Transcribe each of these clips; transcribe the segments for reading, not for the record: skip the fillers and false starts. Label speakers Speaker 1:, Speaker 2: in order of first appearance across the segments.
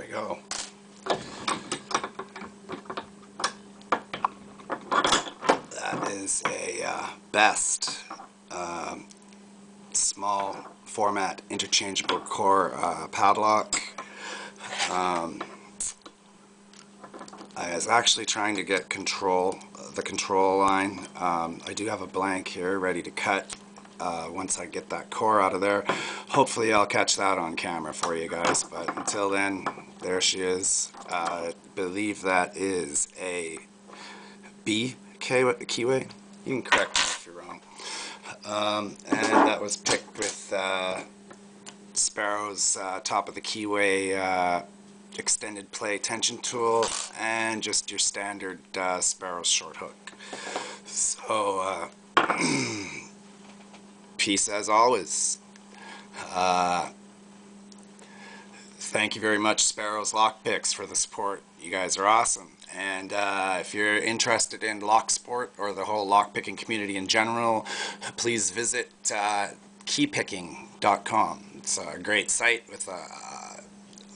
Speaker 1: Go. That is a best small format interchangeable core padlock. I was actually trying to get the control line. I do have a blank here ready to cut. Once I get that core out of there, hopefully I'll catch that on camera for you guys, but until then, there she is. I believe that is a B keyway. You can correct me if you're wrong. And that was picked with Sparrows top of the keyway extended play tension tool and just your standard Sparrows short hook. So peace as always. Thank you very much, Sparrows Lockpicks, for the support. You guys are awesome. And if you're interested in lock sport or the whole lockpicking community in general, please visit keypicking.com. It's a great site with a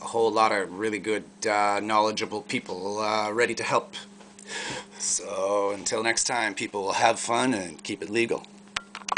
Speaker 1: whole lot of really good, knowledgeable people ready to help. So until next time, people will have fun and keep it legal.